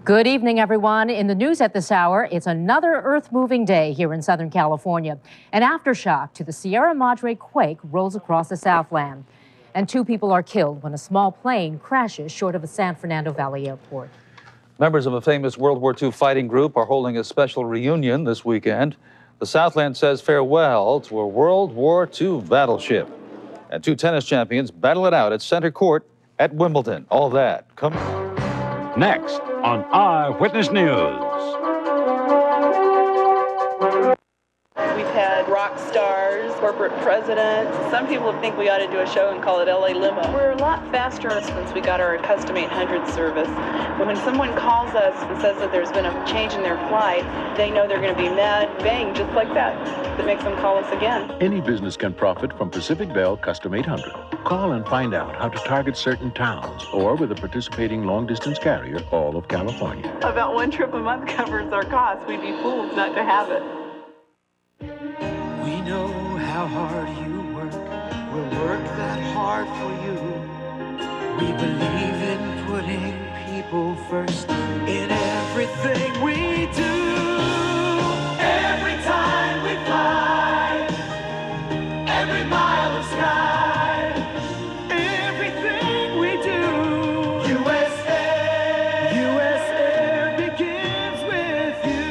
Good evening, everyone. In the news at this hour, it's another earth-moving day here in Southern California. An aftershock to the Sierra Madre quake rolls across the Southland. And 2 people are killed when a small plane crashes short of a San Fernando Valley airport. Members of a famous World War II fighting group are holding a special reunion this weekend. The Southland says farewell to a World War II battleship. And 2 tennis champions battle it out at center court at Wimbledon. All that comes next on Eyewitness News. We've had rock stars, corporate presidents. Some people think we ought to do a show and call it LA Limo. We're a lot faster since we got our custom 800 service. But when someone calls us and says that there's been a change in their flight, they know they're going to be mad, bang, just like that. That makes them call us again. Any business can profit from Pacific Bell Custom 800. Call and find out how to target certain towns or with a participating long-distance carrier, all of California. About 1 trip a month covers our costs. We'd be fools not to have it. We know how hard you work. We'll work that hard for you. We believe in putting people first in everything we do. Every time we fly, every mile of sky, everything we do. US Air begins with you.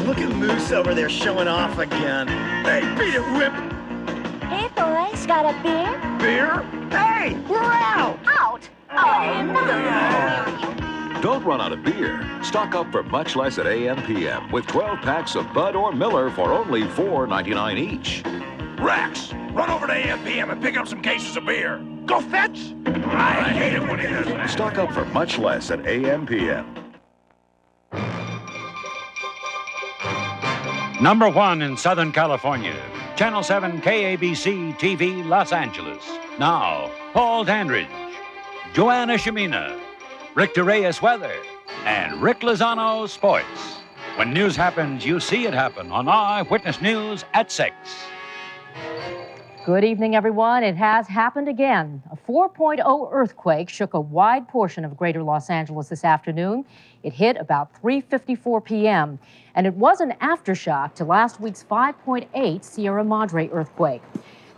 Look at Moose over there showing off again. Hey, beat it, Whip! Hey, boys, got a beer? Beer? Hey, we're out! Out? Oh, no. Don't run out of beer. Stock up for much less at AM/PM with 12 packs of Bud or Miller for only $4.99 each. Rex, run over to AM/PM and pick up some cases of beer. Go fetch! I hate it when he does that. Stock up for much less at AM/PM. Number 1 in Southern California. Channel 7 KABC TV, Los Angeles. Now, Paul Dandridge, Joanna Shimina, Rick DeReyes Weather, and Rick Lozano Sports. When news happens, you see it happen on Eyewitness News at 6. Good evening, everyone. It has happened again. A 4.0 earthquake shook a wide portion of greater Los Angeles this afternoon. It hit about 3:54 p.m., and it was an aftershock to last week's 5.8 Sierra Madre earthquake.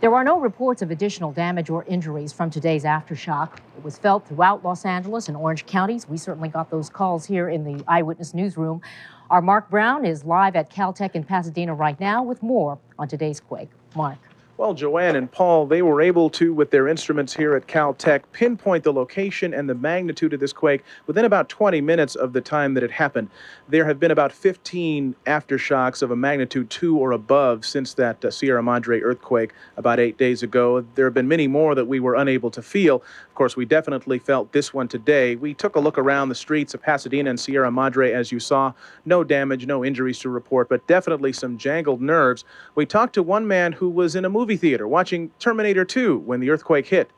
There are no reports of additional damage or injuries from today's aftershock. It was felt throughout Los Angeles and Orange counties. We certainly got those calls here in the Eyewitness newsroom. Our Mark Brown is live at Caltech in Pasadena right now with more on today's quake. Mark. Well, Joanne and Paul, they were able to, with their instruments here at Caltech, pinpoint the location and the magnitude of this quake within about 20 minutes of the time that it happened. There have been about 15 aftershocks of a magnitude 2 or above since that Sierra Madre earthquake about 8 days ago. There have been many more that we were unable to feel. Of course, we definitely felt this one today. We took a look around the streets of Pasadena and Sierra Madre, as you saw. No damage, no injuries to report, but definitely some jangled nerves. We talked to one man who was in a movie theater watching Terminator 2 when the earthquake hit.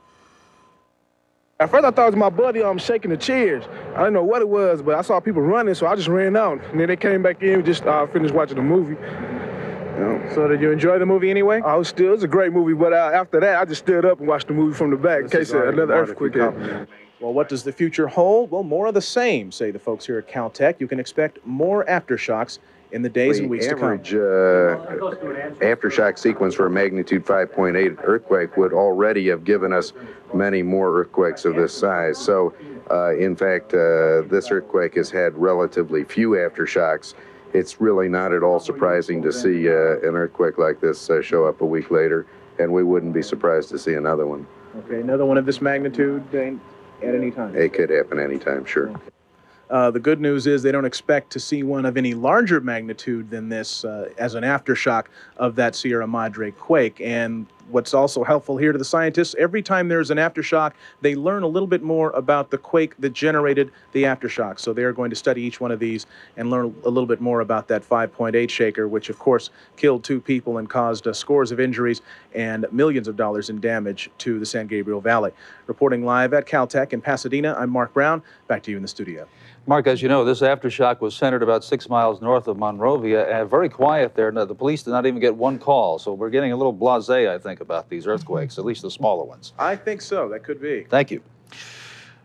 At first I thought it was my buddy shaking the chairs. I didn't know what it was, but I saw people running, so I just ran out. And then they came back in, we just finished watching the movie. You know. So did you enjoy the movie anyway? It was a great movie, but after that I just stood up and watched the movie from the back in case another earthquake happened. Well, what does the future hold? Well, more of the same, say the folks here at Caltech. You can expect more aftershocks in the days and weeks to come. The average aftershock sequence for a magnitude 5.8 earthquake would already have given us many more earthquakes of this size. So, in fact, this earthquake has had relatively few aftershocks. It's really not at all surprising to see an earthquake like this show up a week later, and we wouldn't be surprised to see another one. Okay, another one of this magnitude at any time? It could happen anytime, sure. Okay. The good news is they don't expect to see one of any larger magnitude than this as an aftershock of that Sierra Madre quake. And what's also helpful here to the scientists, every time there's an aftershock, they learn a little bit more about the quake that generated the aftershock. So they're going to study each one of these and learn a little bit more about that 5.8 shaker, which of course killed 2 people and caused scores of injuries and millions of dollars in damage to the San Gabriel Valley. Reporting live at Caltech in Pasadena, I'm Mark Brown. Back to you in the studio. Mark, as you know, this aftershock was centered about 6 miles north of Monrovia and very quiet there. The police did not even get one call, so we're getting a little blasé, I think, about these earthquakes, at least the smaller ones. I think so. That could be. Thank you.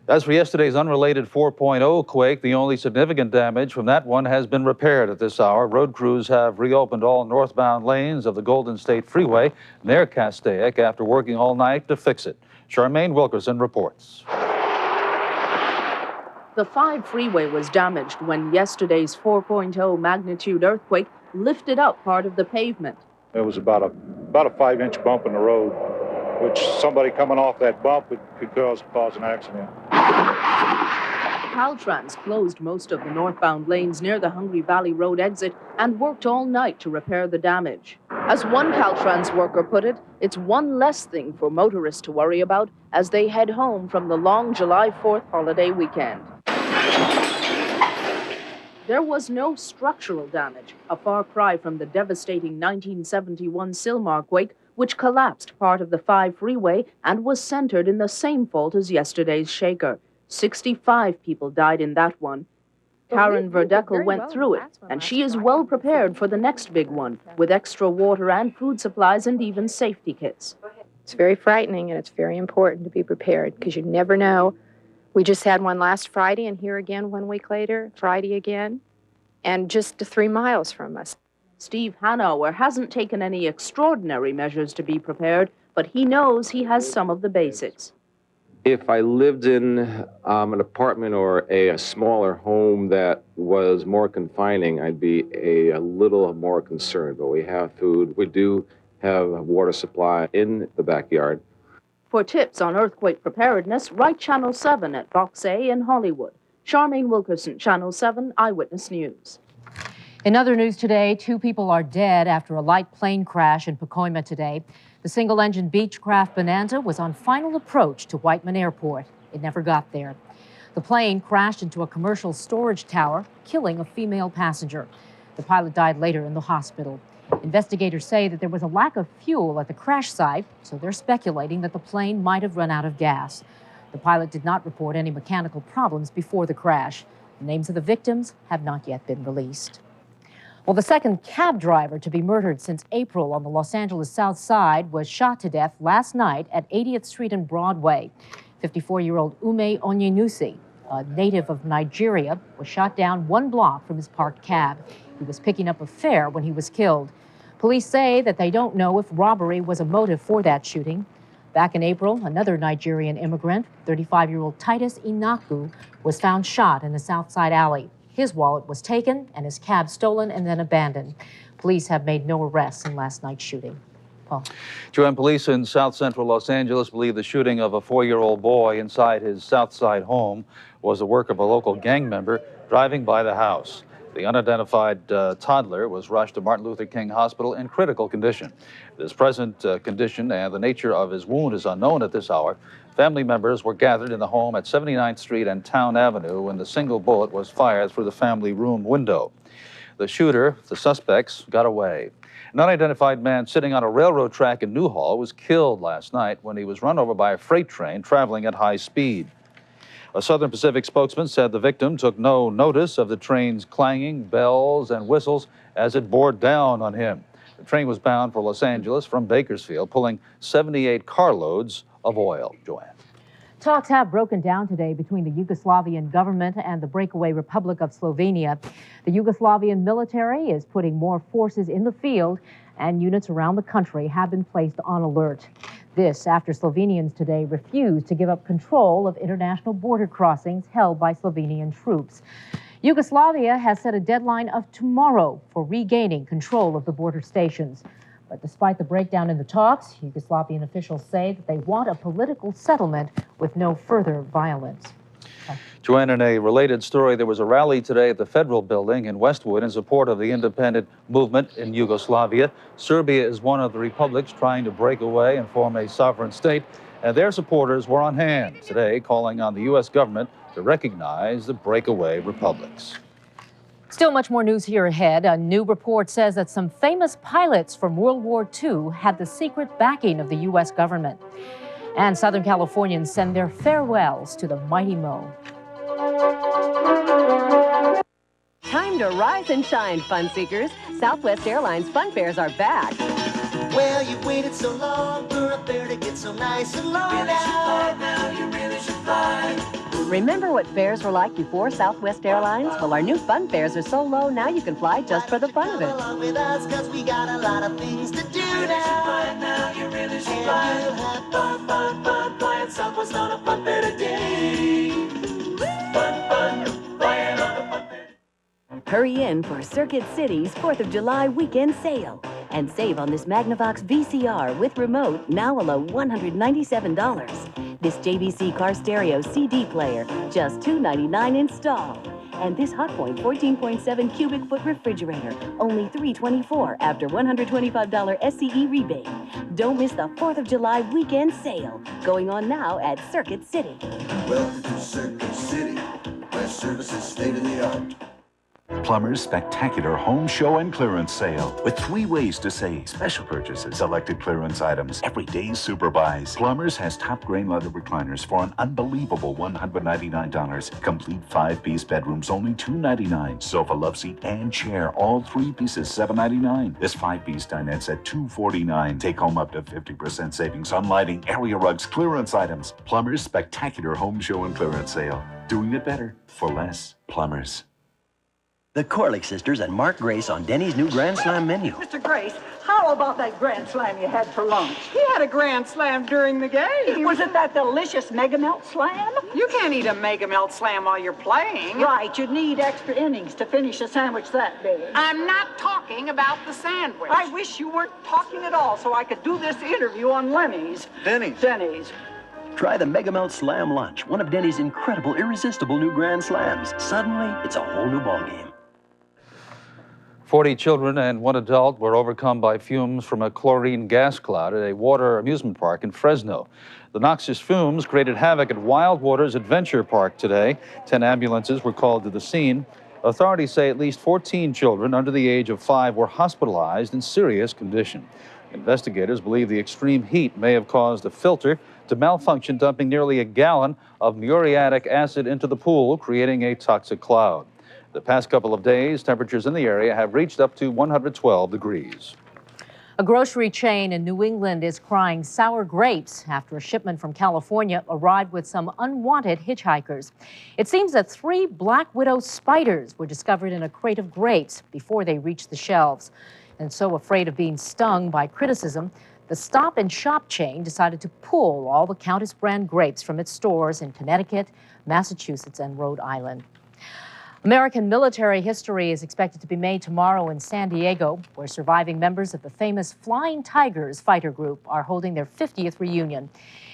As for yesterday's unrelated 4.0 quake, the only significant damage from that one has been repaired at this hour. Road crews have reopened all northbound lanes of the Golden State Freeway near Castaic after working all night to fix it. Charmaine Wilkerson reports. The 5 freeway was damaged when yesterday's 4.0 magnitude earthquake lifted up part of the pavement. There was about a 5-inch bump in the road, which somebody coming off that bump could cause an accident. Caltrans closed most of the northbound lanes near the Hungry Valley Road exit and worked all night to repair the damage. As one Caltrans worker put it, it's one less thing for motorists to worry about as they head home from the long July 4th holiday weekend. There was no structural damage, a far cry from the devastating 1971 Sylmar quake, which collapsed part of the 5 freeway and was centered in the same fault as yesterday's shaker. 65 people died in that one. Karen Verdekel went through it, and she is well prepared for the next big one, with extra water and food supplies and even safety kits. It's very frightening, and it's very important to be prepared, because you never know. We just had one last Friday, and here again 1 week later, Friday again, and just 3 miles from us. Steve Hanauer hasn't taken any extraordinary measures to be prepared, but he knows he has some of the basics. If I lived in an apartment or a smaller home that was more confining, I'd be a little more concerned. But we have food. We do have a water supply in the backyard. For tips on earthquake preparedness, write Channel 7 at Box A in Hollywood. Charmaine Wilkerson, Channel 7 Eyewitness News. In other news today, 2 people are dead after a light plane crash in Pacoima today. The single-engine Beechcraft Bonanza was on final approach to Whiteman Airport. It never got there. The plane crashed into a commercial storage tower, killing a female passenger. The pilot died later in the hospital. Investigators say that there was a lack of fuel at the crash site, so they're speculating that the plane might have run out of gas. The pilot did not report any mechanical problems before the crash. The names of the victims have not yet been released. Well, the second cab driver to be murdered since April on the Los Angeles South Side was shot to death last night at 80th Street and Broadway. 54-year-old Ume Onyenusi, a native of Nigeria, was shot down 1 block from his parked cab. He was picking up a fare when he was killed. Police say that they don't know if robbery was a motive for that shooting. Back in April, another Nigerian immigrant, 35-year-old Titus Inaku, was found shot in a South Side alley. His wallet was taken and his cab stolen and then abandoned. Police have made no arrests in last night's shooting. Paul. Joanne, police in South Central Los Angeles believe the shooting of a 4-year-old boy inside his South Side home was the work of a local gang member driving by the house. The unidentified toddler was rushed to Martin Luther King Hospital in critical condition. His present condition and the nature of his wound is unknown at this hour. Family members were gathered in the home at 79th Street and Town Avenue when the single bullet was fired through the family room window. The shooter, the suspects, got away. An unidentified man sitting on a railroad track in Newhall was killed last night when he was run over by a freight train traveling at high speed. A Southern Pacific spokesman said the victim took no notice of the train's clanging, bells, and whistles as it bore down on him. The train was bound for Los Angeles from Bakersfield, pulling 78 carloads of oil. Joanne. Talks have broken down today between the Yugoslavian government and the breakaway Republic of Slovenia. The Yugoslavian military is putting more forces in the field, and units around the country have been placed on alert. This after Slovenians today refused to give up control of international border crossings held by Slovenian troops. Yugoslavia has set a deadline of tomorrow for regaining control of the border stations. But despite the breakdown in the talks, Yugoslavian officials say that they want a political settlement with no further violence. Joanne, in a related story, there was a rally today at the Federal Building in Westwood in support of the independent movement in Yugoslavia. Serbia is one of the republics trying to break away and form a sovereign state, and their supporters were on hand today calling on the U.S. government to recognize the breakaway republics. Still much more news here ahead. A new report says that some famous pilots from World War II had the secret backing of the U.S. government. And Southern Californians send their farewells to the mighty Mo. Time to rise and shine, fun seekers. Southwest Airlines fun fares are back. Well, you've waited so long for a fare to get so nice and low now. You really should fly. Remember what fares were like before Southwest Airlines? Well, our new fun fares are so low now you can fly just for the fun of it. Along with us, 'cause we got a lot of things to do now. You really should fly. You'll have fun, fun, fun, flying Southwest on a fun fair today. Fun, fun, flying on a fun fair. Hurry in for Circuit City's 4th of July weekend sale and save on this Magnavox VCR with remote, now a low $197. This JVC car stereo CD player, just $299 install. And this Hotpoint 14.7 cubic foot refrigerator, only $324 after $125 SCE rebate. Don't miss the 4th of July weekend sale, going on now at Circuit City. Welcome to Circuit City, where service is state of the art. Plumber's spectacular home show and clearance sale with 3 ways to save. Special purchases, selected clearance items, everyday super buys. Plumber's has top grain leather recliners for an unbelievable $199. Complete 5-piece bedrooms, only $299. Sofa, love seat, and chair, all 3 pieces, $799. This 5-piece dinette's at $249. Take home up to 50% savings on lighting, area rugs, clearance items. Plumber's spectacular home show and clearance sale. Doing it better for less. Plumber's. The Corlick sisters and Mark Grace on Denny's new Grand Slam menu. Mr. Grace, how about that Grand Slam you had for lunch? He had a Grand Slam during the game. Was it that delicious Mega Melt Slam? You can't eat a Mega Melt Slam while you're playing. Right, you'd need extra innings to finish a sandwich that big. I'm not talking about the sandwich. I wish you weren't talking at all so I could do this interview on Lenny's. Denny's. Try the Mega Melt Slam lunch, one of Denny's incredible, irresistible new Grand Slams. Suddenly, it's a whole new ballgame. 40 children and 1 adult were overcome by fumes from a chlorine gas cloud at a water amusement park in Fresno. The noxious fumes created havoc at Wild Waters Adventure Park today. 10 ambulances were called to the scene. Authorities say at least 14 children under the age of 5 were hospitalized in serious condition. Investigators believe the extreme heat may have caused a filter to malfunction, dumping nearly a gallon of muriatic acid into the pool, creating a toxic cloud. The past couple of days, temperatures in the area have reached up to 112 degrees. A grocery chain in New England is crying sour grapes after a shipment from California arrived with some unwanted hitchhikers. It seems that 3 black widow spiders were discovered in a crate of grapes before they reached the shelves. And so afraid of being stung by criticism, the Stop and Shop chain decided to pull all the Countess brand grapes from its stores in Connecticut, Massachusetts, and Rhode Island. American military history is expected to be made tomorrow in San Diego, where surviving members of the famous Flying Tigers fighter group are holding their 50th reunion.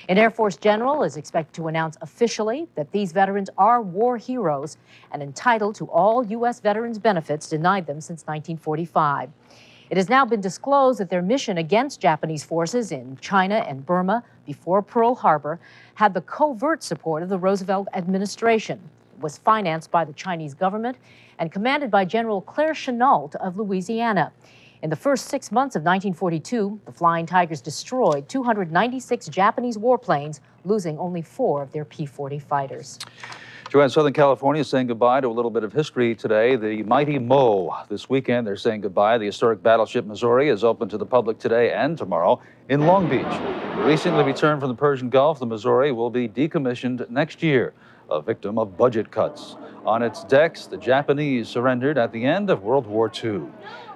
An Air Force general is expected to announce officially that these veterans are war heroes and entitled to all U.S. veterans' benefits denied them since 1945. It has now been disclosed that their mission against Japanese forces in China and Burma before Pearl Harbor had the covert support of the Roosevelt administration. Was financed by the Chinese government and commanded by General Claire Chennault of Louisiana. In the first 6 months of 1942, the Flying Tigers destroyed 296 Japanese warplanes, losing only 4 of their P-40 fighters. Joanne, Southern California is saying goodbye to a little bit of history today. The mighty Mo. This weekend, they're saying goodbye. The historic battleship Missouri is open to the public today and tomorrow in Long Beach. Recently returned from the Persian Gulf, the Missouri will be decommissioned next year, a victim of budget cuts. On its decks, the Japanese surrendered at the end of World War II. In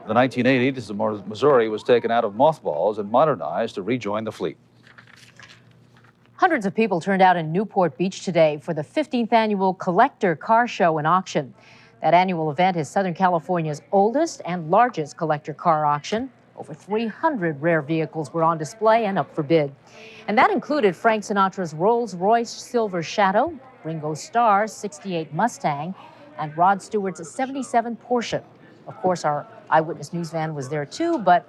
the 1980s, the Missouri was taken out of mothballs and modernized to rejoin the fleet. Hundreds of people turned out in Newport Beach today for the 15th annual Collector Car Show and Auction. That annual event is Southern California's oldest and largest collector car auction. Over 300 rare vehicles were on display and up for bid. And that included Frank Sinatra's Rolls-Royce Silver Shadow, Ringo Starr's '68 Mustang, and Rod Stewart's '77 Porsche. Of course, our Eyewitness news van was there too, but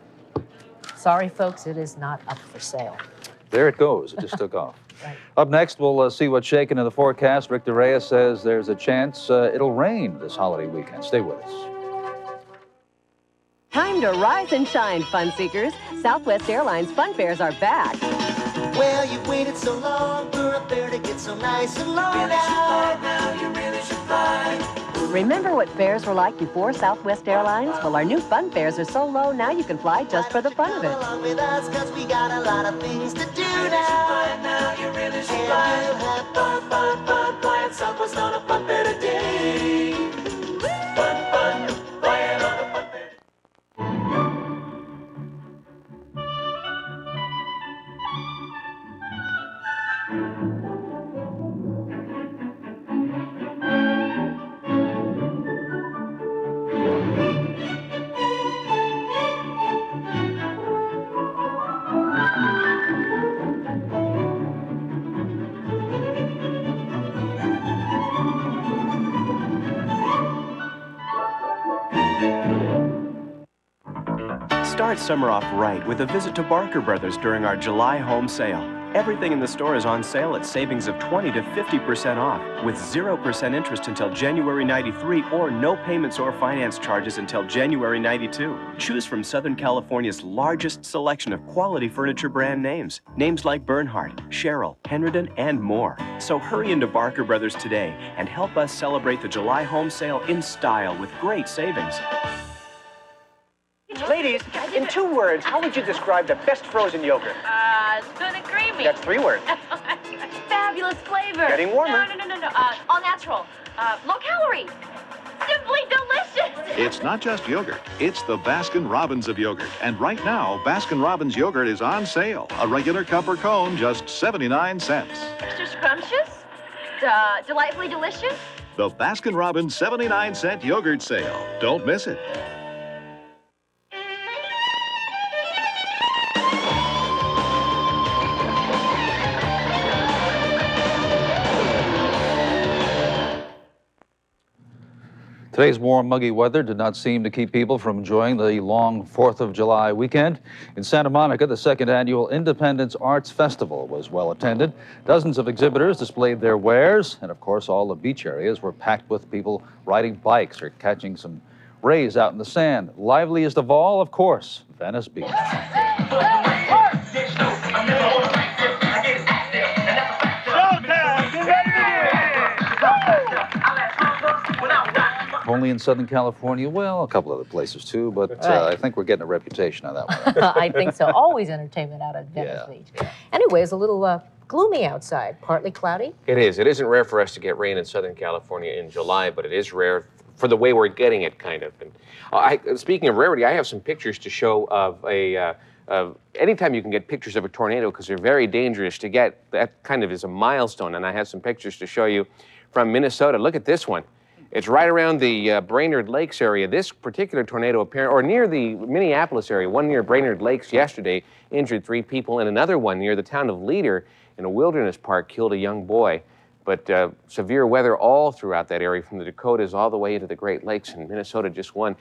sorry, folks, it is not up for sale. There it goes. It just took off. Right. Up next, we'll see what's shaking in the forecast. Rick DeReyes says there's a chance it'll rain this holiday weekend. Stay with us. Time to rise and shine, fun seekers. Southwest Airlines fun fares are back. Well, you've waited so long for a fare to get so nice and low now. You really should fly. Remember what fares were like before Southwest Airlines? Well, our new fun fares are so low now you can fly just for the fun of it. Along with us, 'cause we got a lot of things to do now. You really should fly. Have fun, fun, fun, flying Southwest on a fun bit a day. Fun, fun, flying on a fun bit. Start summer off right with a visit to Barker Brothers during our July home sale. Everything in the store is on sale at savings of 20 to 50% off, with 0% interest until January 93 or no payments or finance charges until January 92. Choose from Southern California's largest selection of quality furniture brand names. Names like Bernhardt, Sherrill, Henryden, and more. So hurry into Barker Brothers today and help us celebrate the July home sale in style with great savings. Ladies, in 2 words, how would you describe the best frozen yogurt? Smooth and creamy. That's 3 words. Fabulous flavor. Getting warmer. No. All natural. Low calorie. Simply delicious. It's not just yogurt. It's the Baskin-Robbins of yogurt. And right now, Baskin-Robbins yogurt is on sale. A regular cup or cone, just 79 cents. Extra scrumptious. Delightfully delicious. The Baskin-Robbins 79-cent yogurt sale. Don't miss it. Today's warm, muggy weather did not seem to keep people from enjoying the long 4th of July weekend. In Santa Monica, the second annual Independence Arts Festival was well attended. Dozens of exhibitors displayed their wares, and of course, all the beach areas were packed with people riding bikes or catching some rays out in the sand. Liveliest of all, of course, Venice Beach. Only in Southern California, well, a couple other places too, but Right. I think we're getting a reputation on that one. I think so. Always entertainment out at Venice Beach. Anyway, it's a little gloomy outside, partly cloudy. It is. It isn't rare for us to get rain in Southern California in July, but it is rare for the way we're getting it, kind of. And speaking of rarity, I have some pictures to show of anytime you can get pictures of a tornado, because they're very dangerous to get, that kind of is a milestone. And I have some pictures to show you from Minnesota. Look at this one. It's right around the Brainerd Lakes area. This particular tornado or near the Minneapolis area, one near Brainerd Lakes yesterday injured 3 people, and another one near the town of Leader in a wilderness park killed a young boy. But severe weather all throughout that area, from the Dakotas all the way into the Great Lakes, and Minnesota just won.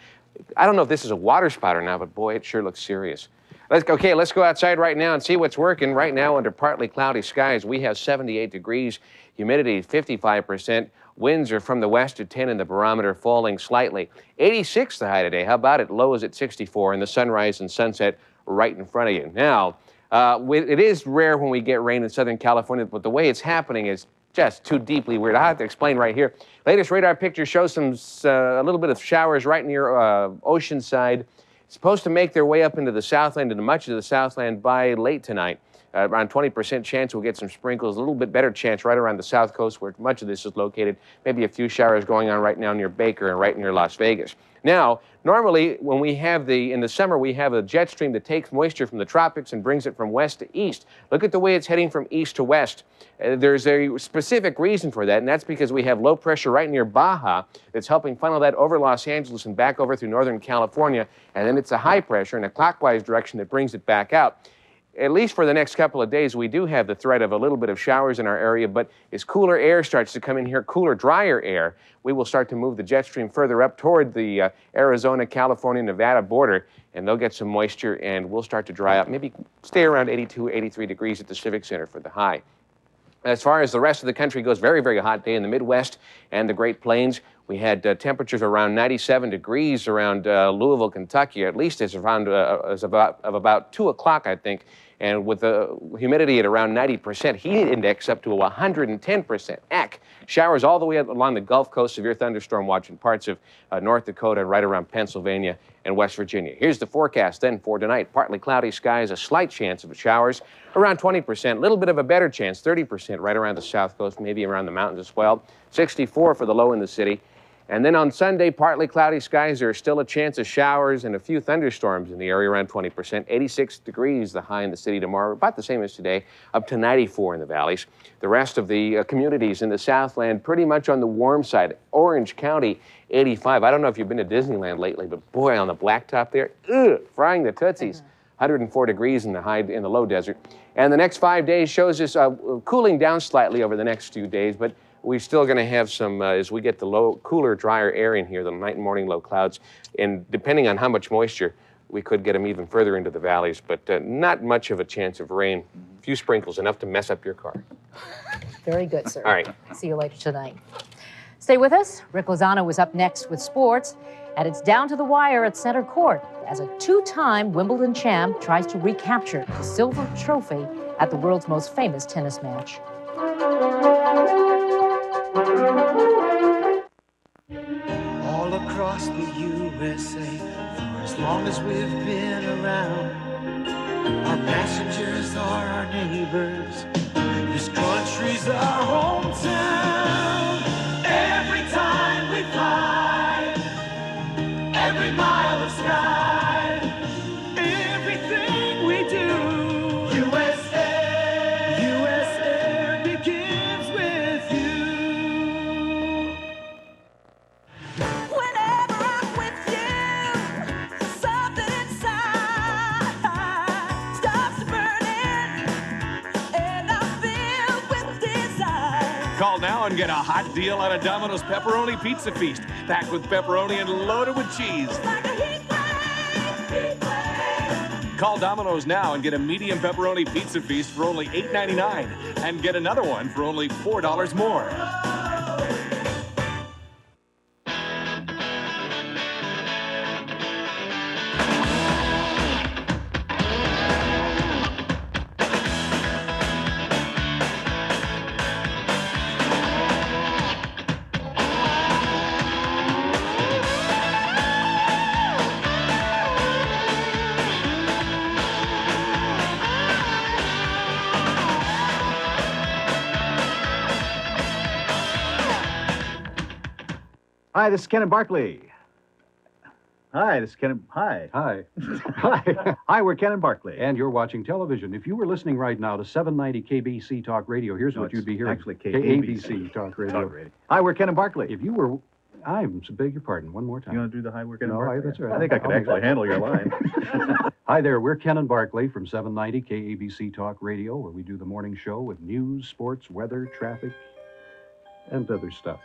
I don't know if this is a water spout or not, but boy, it sure looks serious. Let's go outside right now and see what's working. Right now, under partly cloudy skies, we have 78 degrees, humidity 55%. Winds are from the west at 10 and the barometer falling slightly. 86 the high today. How about it? Low is at 64 and the sunrise and sunset right in front of you. Now, it is rare when we get rain in Southern California, but the way it's happening is just too deeply weird. I have to explain right here. Latest radar picture shows a little bit of showers right near Oceanside. It's supposed to make their way up into the Southland, into much of the Southland by late tonight. Around 20% chance we'll get some sprinkles, a little bit better chance right around the South Coast where much of this is located. Maybe a few showers going on right now near Baker and right near Las Vegas. Now, normally when we have in the summer, we have a jet stream that takes moisture from the tropics and brings it from west to east. Look at the way it's heading from east to west. There's a specific reason for that, and that's because we have low pressure right near Baja that's helping funnel that over Los Angeles and back over through Northern California, and then it's a high pressure in a clockwise direction that brings it back out. At least for the next couple of days, we do have the threat of a little bit of showers in our area, but as cooler air starts to come in here, cooler, drier air, we will start to move the jet stream further up toward the Arizona, California, Nevada border, and they'll get some moisture, and we'll start to dry up, maybe stay around 82, 83 degrees at the Civic Center for the high. As far as the rest of the country goes, very, very hot day in the Midwest and the Great Plains. We had temperatures around 97 degrees around Louisville, Kentucky, at least as about 2 o'clock, I think. And with the humidity at around 90%, heat index up to 110%. Heck, showers all the way along the Gulf Coast, severe thunderstorm watch in parts of North Dakota and right around Pennsylvania and West Virginia. Here's the forecast then for tonight. Partly cloudy skies, a slight chance of showers, around 20%. A little bit of a better chance, 30% right around the south coast, maybe around the mountains as well. 64 for the low in the city. And then on Sunday, partly cloudy skies. There's still a chance of showers and a few thunderstorms in the area, around 20%. 86 degrees the high in the city tomorrow, about the same as today, up to 94 in the valleys. The rest of the communities in the Southland pretty much on the warm side. Orange County, 85. I don't know if you've been to Disneyland lately, but boy, on the blacktop there, frying the tootsies. 104 degrees in the low desert. And the next 5 days shows us cooling down slightly over the next few days, but we're still going to have some, as we get the cooler, drier air in here, the night and morning low clouds. And depending on how much moisture, we could get them even further into the valleys, but not much of a chance of rain. A few sprinkles, enough to mess up your car. Very good, sir. All right. See you later tonight. Stay with us. Rick Lozano is up next with sports, and it's down to the wire at center court as a two-time Wimbledon champ tries to recapture the silver trophy at the world's most famous tennis match. All across the USA, for as long as we've been around, our passengers are our neighbors. This country's our hometown. Every time we fly, every mile of sky, everything we do, USA begins with you. Whenever I'm with you, something inside stops burning, and I'm filled with desire. Call now and get a hot deal on a Domino's Pepperoni Pizza Feast, packed with pepperoni and loaded with cheese. Call Domino's now and get a medium pepperoni pizza feast for only $8.99 and get another one for only $4 more. Hi, this is Ken and Barkley. Hi, this is Ken and... Hi. Hi. Hi. Hi, we're Ken and Barkley. And you're watching television. If you were listening right now to 790 KBC Talk Radio, here's what you'd be hearing. Actually, KABC Talk Radio. Hi, we're Ken and Barkley. If you were... I beg your pardon. One more time. You want to do the hi, we're Ken and No, Barkley? that's all right. I think I could actually handle your line. Hi there, we're Ken and Barkley from 790 KABC Talk Radio, where we do the morning show with news, sports, weather, traffic, and other stuff.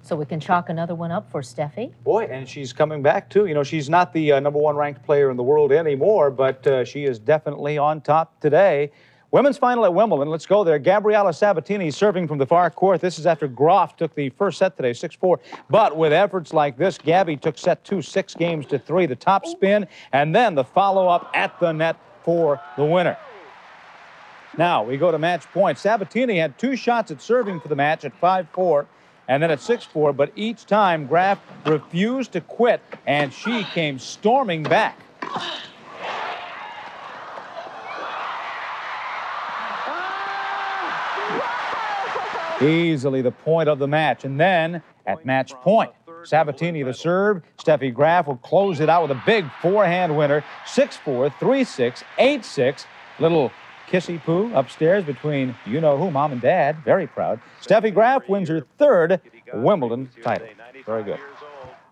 So we can chalk another one up for Steffi. Boy, and she's coming back, too. You know, she's not the #1 ranked player in the world anymore, but she is definitely on top today. Women's final at Wimbledon. Let's go there. Gabriela Sabatini serving from the far court. This is after Groff took the first set today, 6-4. But with efforts like this, Gabby took set 2, 6-3. The top spin, and then the follow-up at the net for the winner. Now, we go to match point. Sabatini had 2 shots at serving for the match at 5-4. And then at 6-4, but each time Graf refused to quit, and she came storming back. Easily the point of the match. And then at match point, Sabatini the serve. Steffi Graf will close it out with a big forehand winner. 6-4, 3-6, 8-6. Little kissy poo upstairs between you-know-who, mom and dad. Very proud. Steffi Graf wins her 3rd Wimbledon title. Very good.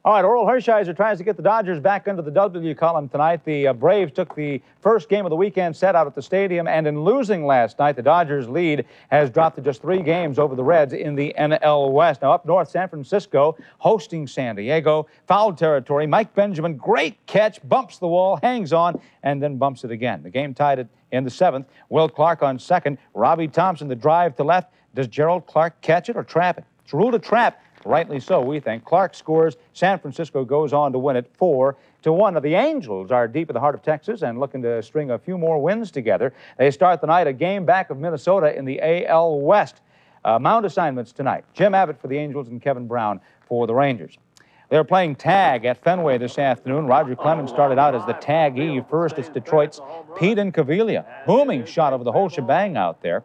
All right, Oral Hershiser tries to get the Dodgers back into the W column tonight. The Braves took the first game of the weekend set out at the stadium, and in losing last night, the Dodgers' lead has dropped to just 3 games over the Reds in the NL West. Now, up north, San Francisco hosting San Diego. Foul territory. Mike Benjamin, great catch, bumps the wall, hangs on, and then bumps it again. The game tied in the 7th. Will Clark on second. Robbie Thompson, the drive to left. Does Gerald Clark catch it or trap it? It's ruled a trap. Rightly so, we think. Clark scores. San Francisco goes on to win it 4-1. Now, the Angels are deep in the heart of Texas and looking to string a few more wins together. They start the night a game back of Minnesota in the AL West. Mound assignments tonight. Jim Abbott for the Angels and Kevin Brown for the Rangers. They're playing tag at Fenway this afternoon. Roger Clemens started out as the taggee. First, it's Detroit's Pete Incaviglia. Booming shot over the whole shebang out there.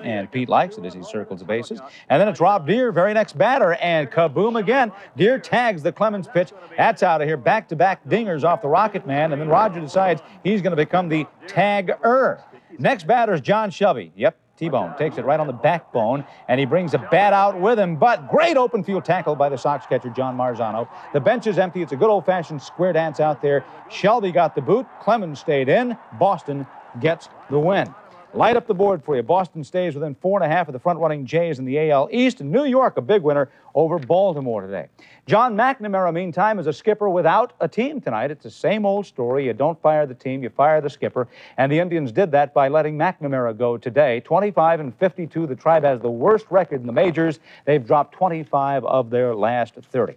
And Pete likes it as he circles the bases. And then it's Rob Deere, very next batter, and kaboom again. Deere tags the Clemens pitch. That's out of here. Back-to-back dingers off the Rocket Man, and then Roger decides he's going to become the tagger. Next batter is John Shelby. Yep, T-Bone takes it right on the backbone, and he brings a bat out with him, but great open field tackle by the Sox catcher, John Marzano. The bench is empty. It's a good old-fashioned square dance out there. Shelby got the boot. Clemens stayed in. Boston gets the win. Light up the board for you. Boston stays within 4.5 of the front-running Jays in the AL East, and New York a big winner over Baltimore today. John McNamara, meantime, is a skipper without a team tonight. It's the same old story. You don't fire the team, you fire the skipper, and the Indians did that by letting McNamara go today. 25-52. The Tribe has the worst record in the majors. They've dropped 25 of their last 30.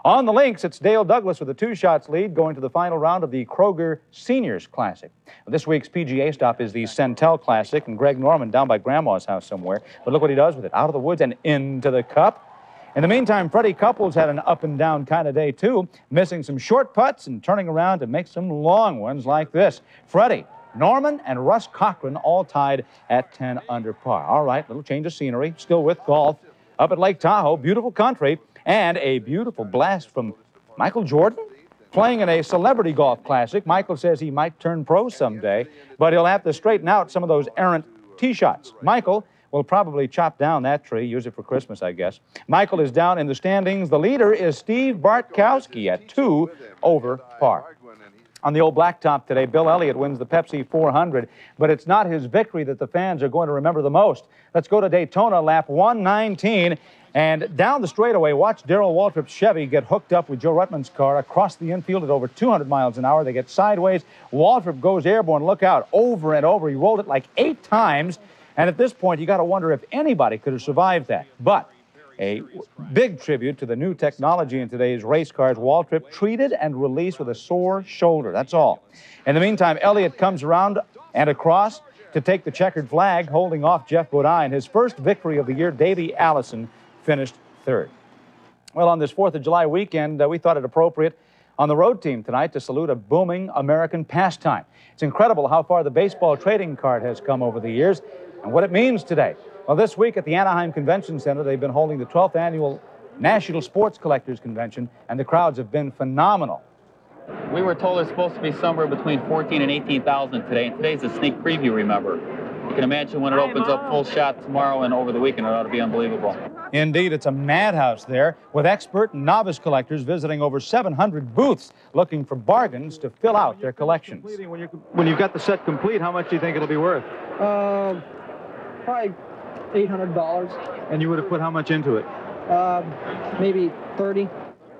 On the links, it's Dale Douglas with a 2-shots lead going to the final round of the Kroger Seniors Classic. This week's PGA stop is the Centel Classic, and Greg Norman down by Grandma's house somewhere. But look what he does with it. Out of the woods and into the cup. In the meantime, Freddie Couples had an up-and-down kind of day, too, missing some short putts and turning around to make some long ones like this. Freddie, Norman, and Russ Cochran all tied at 10 under par. All right, little change of scenery, still with golf. Up at Lake Tahoe, beautiful country. And a beautiful blast from Michael Jordan playing in a celebrity golf classic. Michael says he might turn pro someday, but he'll have to straighten out some of those errant tee shots. Michael will probably chop down that tree, use it for Christmas, I guess. Michael is down in the standings. The leader is Steve Bartkowski at 2 over par. On the old blacktop today, Bill Elliott wins the Pepsi 400, but it's not his victory that the fans are going to remember the most. Let's go to Daytona, lap 119. And down the straightaway, watch Darrell Waltrip's Chevy get hooked up with Joe Ruttman's car across the infield at over 200 miles an hour. They get sideways. Waltrip goes airborne. Look out. Over and over. He rolled it like 8 times. And at this point, you got to wonder if anybody could have survived that. But a big tribute to the new technology in today's race cars. Waltrip treated and released with a sore shoulder. That's all. In the meantime, Elliott comes around and across to take the checkered flag, holding off Jeff Bodine. His first victory of the year, Davey Allison, finished 3rd. Well, on this 4th of July weekend, we thought it appropriate on the road team tonight to salute a booming American pastime. It's incredible how far the baseball trading card has come over the years and what it means today. Well, this week at the Anaheim Convention Center, they've been holding the 12th annual National Sports Collectors Convention, and the crowds have been phenomenal. We were told it's supposed to be somewhere between 14 and 18,000 today, and today's a sneak preview, remember. You can imagine when it opens up full shot tomorrow and over the weekend, it ought to be unbelievable. Indeed, it's a madhouse there, with expert and novice collectors visiting over 700 booths looking for bargains to fill out their collections. When you've got the set complete, how much do you think it'll be worth? Probably $800. And you would have put how much into it? Maybe 30.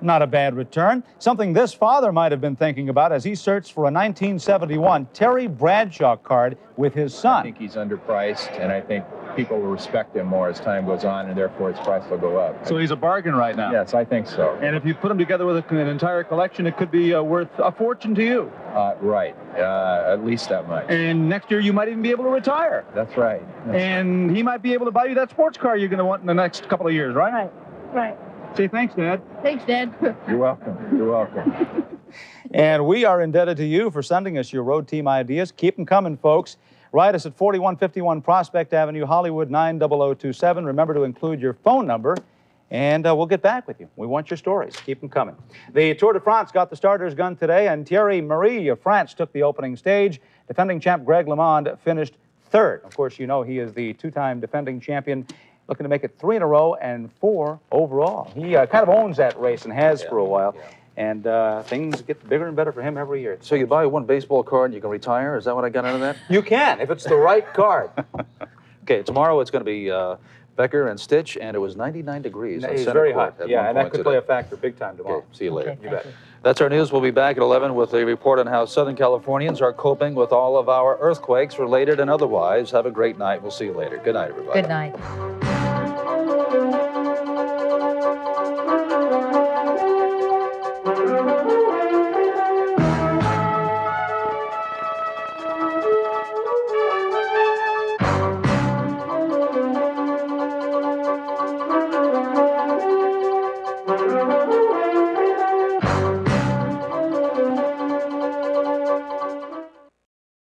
Not a bad return. Something this father might have been thinking about as he searched for a 1971 Terry Bradshaw card with his son. I think he's underpriced, and I think people will respect him more as time goes on, and therefore his price will go up. So he's a bargain right now? Yes, I think so. And if you put them together with an entire collection, it could be worth a fortune to you. Right. At least that much. And next year you might even be able to retire. That's right. And he might be able to buy you that sports car you're going to want in the next couple of years, right? Right. Say thanks, Dad. Thanks, Dad. You're welcome. You're welcome. And we are indebted to you for sending us your road team ideas. Keep them coming, folks. Write us at 4151 Prospect Avenue, Hollywood 90027. Remember to include your phone number, and we'll get back with you. We want your stories. Keep them coming. The Tour de France got the starter's gun today, and Thierry Marie of France took the opening stage. Defending champ Greg LeMond finished 3rd. Of course, you know he is the 2-time defending champion, looking to make it 3 in a row and 4 overall. He kind of owns that race and has for a while. And things get bigger and better for him every year. So you buy one baseball card and you can retire? Is that what I got out of that? You can, if it's the right card. Okay, tomorrow it's going to be Becker and Stitch, and it was 99 degrees. It's very hot. Yeah, and that could play a factor big time tomorrow. Okay, see you later. You bet. That's our news. We'll be back at 11 with a report on how Southern Californians are coping with all of our earthquakes, related and otherwise. Have a great night. We'll see you later. Good night, everybody. Good night.